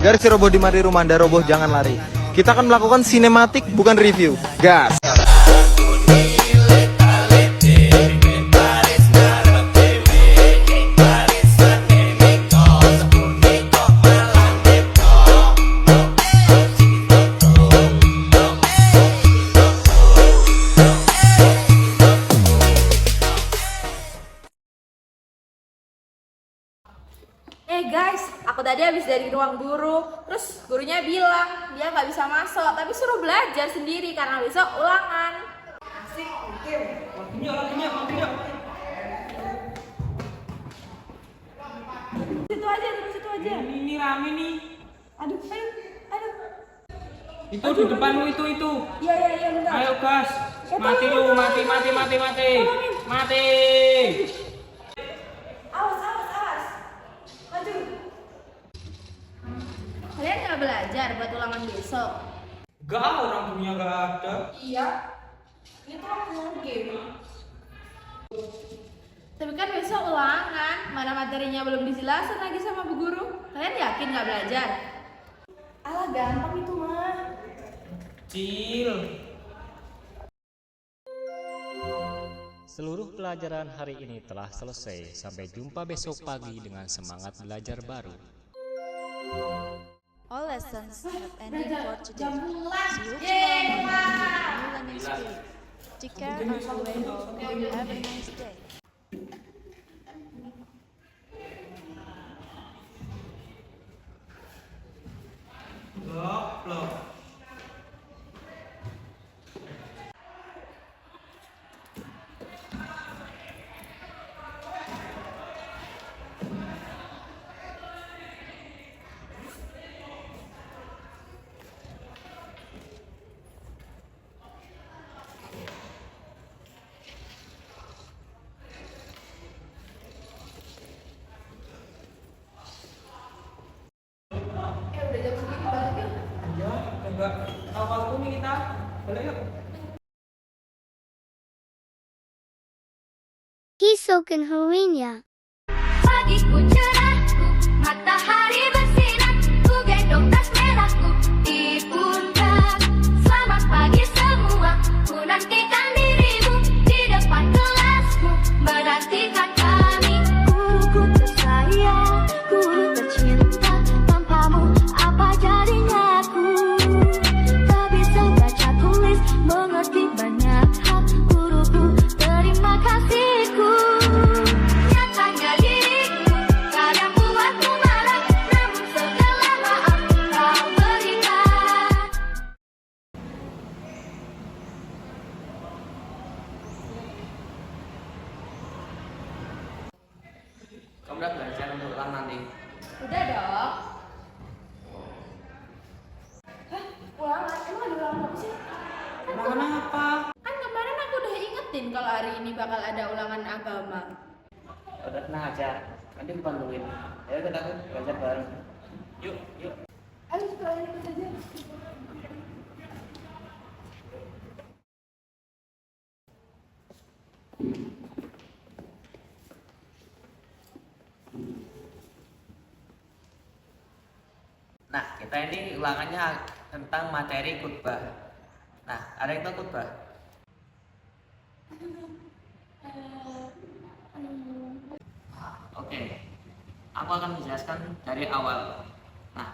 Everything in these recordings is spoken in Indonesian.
Garis roboh di mari rumanda roboh jangan lari. Kita akan melakukan sinematik bukan review. Gas. Guys, aku tadi habis dari ruang guru, terus gurunya bilang dia nggak bisa masuk, tapi suruh belajar sendiri karena besok ulangan. Asik, game. Waktunya. Situ aja. Ini rame nih. Aduh. Itu di depanmu itu. Iya, bentar. Ayo gas. Mati lu, mati. Mati. Awas. Maju. Kalian nggak belajar buat ulangan besok? Gak, orang punya gak ada. Iya. Ini tuh aku game. Tapi kan besok ulangan, mana materinya belum dijelasin lagi sama bu guru. Kalian yakin nggak belajar? Alah gampang itu mah. Cil. Seluruh pelajaran hari ini telah selesai. Sampai jumpa besok pagi dengan semangat belajar baru. All lessons have ended for today. Jam pulang. See you tomorrow morning with new learning spirit. Take care on the way home. Have a nice day. Blok. Udah jam segini balik yuk. Ya, enggak. Awal nih kita. Boleh yuk. Hisoken Harinya. Pagiku cerahku, matahari bersinar, ku gendong tas merahku di pundak. Selamat pagi semua, ku nantikan dirimu di depan kelasmu, menantikan kami. Guruku tersayang, guru tercinta, tanpamu apa jadinya aku? Tak bisa baca tulis, mengerti banyak hal, guruku terima kasihku. Nyatanya diriku kadang buatku marah, namun segala maaf kau berikan. Kamu udah belajar untuk ulang nanti? Udah dong. Hah? Ulangan? Emang ada ulangan apa sih? Ulangan apa? Kan kemarin aku udah ingetin kalau hari ini bakal ada ulangan agama. Udah tenang aja, nanti aku bantuin. Ayo kita belajar bareng. Yuk. Ayo sekolah ikut aja. Nah, kita ini ulangannya tentang materi khutbah. Nah, ada yang tahu khutbah? Oke, aku akan menjelaskan dari awal. Nah,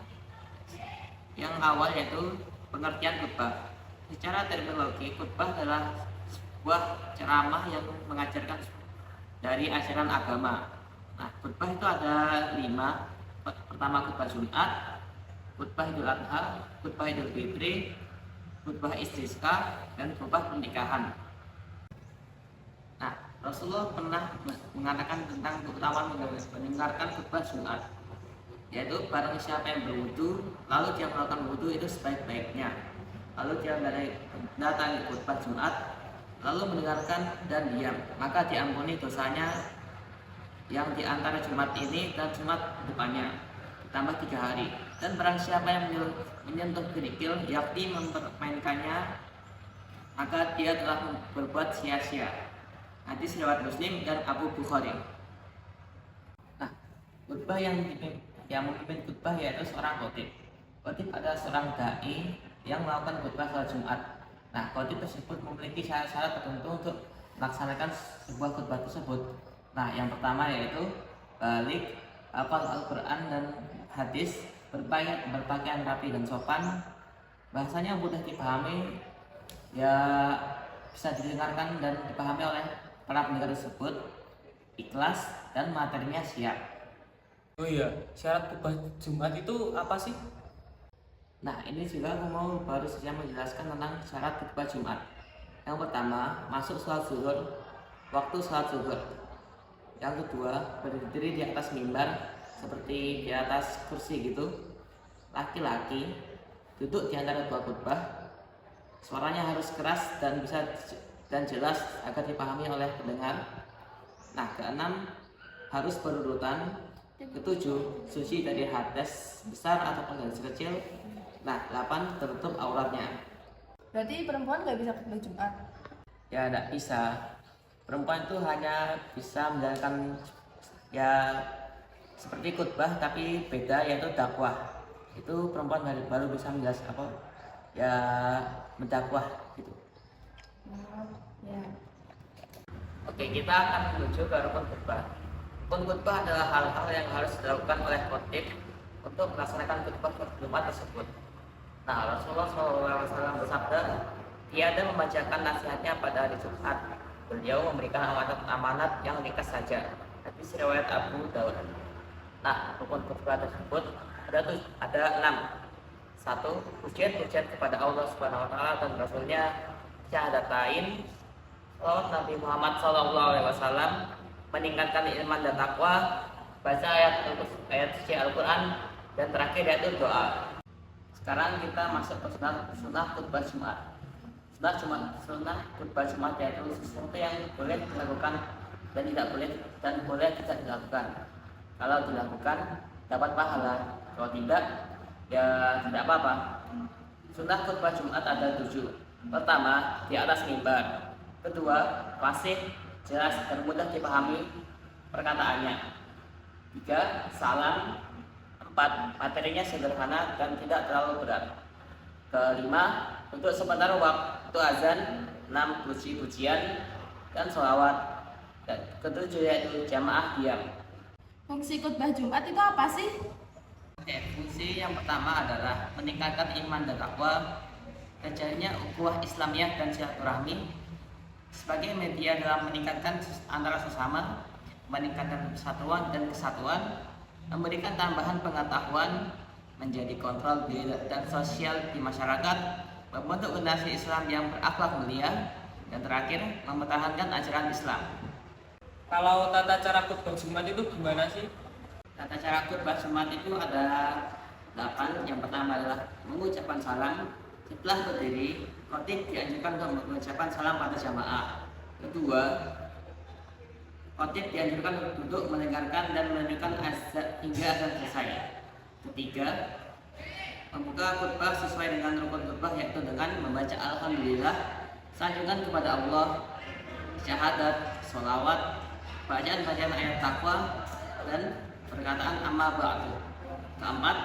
yang awal yaitu pengertian khutbah. Secara terminologi, khutbah adalah sebuah ceramah yang mengajarkan dari ajaran agama. Nah, khutbah itu ada 5. Pertama khutbah Jumat, khutbah Idul Adha, khutbah Idul Fitri, khutbah istisqa, dan khutbah pernikahan. Nah, Rasulullah pernah mengatakan tentang keutamaan mendengarkan khutbah Jumat, yaitu barang siapa yang berwudu lalu dia melakukan wudu itu sebaik-baiknya, lalu dia mendatangi khutbah Jumat lalu mendengarkan dan diam, maka diampuni dosanya yang di antara Jumat ini dan Jumat depannya ditambah 3 hari. Dan barang siapa yang menyentuh kerikil yakni mempermainkannya, maka dia telah berbuat sia-sia. Hadis riwayat Muslim dan Abu Bukhari. Nah, khutbah yang yang memimpin khutbah yaitu seorang khotib. Khotib adalah seorang dai yang melakukan khutbah salat Jumat. Nah, khotib tersebut memiliki syarat-syarat tertentu untuk melaksanakan sebuah khutbah tersebut. Nah, yang pertama yaitu balik, hafal Al-Quran dan hadis, berpakaian rapi dan sopan, bahasanya mudah dipahami, ya bisa didengarkan dan dipahami oleh para pendengar tersebut, ikhlas dan materinya siap. Oh iya, syarat khutbah Jumat itu apa sih? Nah, ini juga aku mau baru saja menjelaskan tentang syarat khutbah Jumat. Yang pertama, masuk sholat zuhur, waktu sholat zuhur. Yang kedua, berdiri di atas mimbar seperti di atas kursi gitu. Laki-laki duduk di antara dua khutbah. Suaranya harus keras dan bisa dan jelas agar dipahami oleh pendengar. Nah, keenam, harus berurutan. Ketujuh, suci dari hadas besar ataupun hadas kecil. Nah, 8, tertutup auratnya. Berarti perempuan nggak bisa khutbah Jumat? Ya, tidak bisa. Perempuan itu hanya bisa menjalankan ya seperti khutbah tapi beda, yaitu dakwah. Itu perempuan baru bisa menjelaskan apa ya, mendakwah gitu. Ya. Oke, kita akan menuju ke rukun khutbah. Rukun khutbah adalah hal-hal yang harus dilakukan oleh khotib untuk melaksanakan khutbah Jumat tersebut. Nah, Rasulullah SAW bersabda, tiada membacakan nasihatnya pada hari Jumat. Beliau memberikan amanat yang ringkas saja. Hadis riwayat Abu Daud. Nah, rukun khutbah tersebut ada 6. 1. Pujian kepada Allah Subhanahu Wa Taala dan Rasulnya, syahadatain, salawat Nabi Muhammad SAW, meningkatkan iman dan takwa, baca ayat suci Al-Quran, dan terakhir yaitu doa. Sekarang kita masuk ke sunnah khutbah Jumat. Sunnah khutbah Jumat yaitu sesuatu yang boleh dilakukan dan boleh tidak dilakukan. Kalau dilakukan dapat pahala, kalau tidak ya tidak apa-apa. Sunnah khutbah Jumat ada 7. Pertama, di atas mimbar. Kedua, fasih, jelas dan mudah dipahami perkataannya. 3. Salam. 4. Materinya sederhana dan tidak terlalu berat. Kelima, untuk sebentar waktu azan. 6. Puji-pujian dan sholawat. Dan ketujuh yaitu jamaah diam. Fungsi khutbah Jumat itu apa sih? Oke, fungsi yang pertama adalah meningkatkan iman dan takwa, terjadinya ukhuwah Islamiyah dan silaturahmi sebagai media dalam meningkatkan antara sesama, meningkatkan persatuan dan kesatuan, memberikan tambahan pengetahuan, menjadi kontrol diri dan sosial di masyarakat, membentuk generasi Islam yang berakhlak mulia, dan terakhir mempertahankan ajaran Islam. Kalau tata cara khutbah Jumat itu gimana sih? Tata cara khutbah Jumat itu ada 8. Yang pertama adalah mengucapkan salam. Setelah berdiri, khotib dianjurkan untuk mengucapkan salam pada jamaah. Kedua, khotib dianjurkan untuk duduk mendengarkan dan melanjutkan azan hingga azan selesai. Ketiga, membuka khutbah sesuai dengan rukun khutbah yaitu dengan membaca alhamdulillah, sanjungan kepada Allah, syahadat, sholawat, bacaan ayat takwa, dan perkataan amma ba'du. Keempat,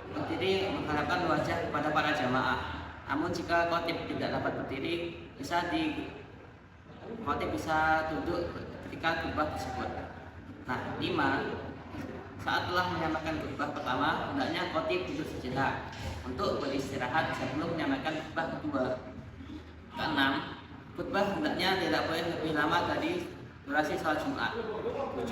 berdiri menghadapkan wajah kepada para jamaah. Namun jika khotib tidak dapat berdiri, khotib bisa duduk ketika khutbah tersebut. Nah, 5. Saat telah menyampaikan khutbah pertama, hendaknya khotib duduk sejenak untuk beristirahat sebelum menyampaikan khutbah kedua. Ke-6, khutbah hendaknya tidak boleh lebih lama dari durasi salat Jumat. 7.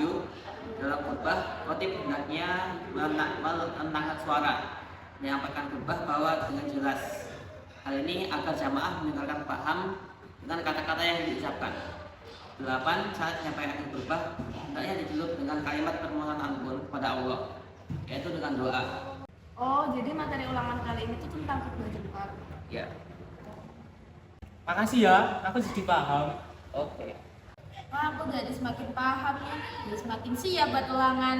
Dalam khutbah, khotib hendaknya menangkat suara, menyampaikan khutbah bahwa dengan jelas. Hal ini agar jamaah mendengarkan paham dengan kata-kata yang diucapkan. 8. Saat menyampaikan khutbah, hendaknya ditutup dengan kalimat permohonan ampun kepada Allah, yaitu dengan doa. Oh, jadi materi ulangan kali ini tuh tentang khutbah Jumat. Ya, Makasih ya, aku jadi paham. oke. Wah, aku jadi semakin paham nih, jadi semakin siap buat ulangan.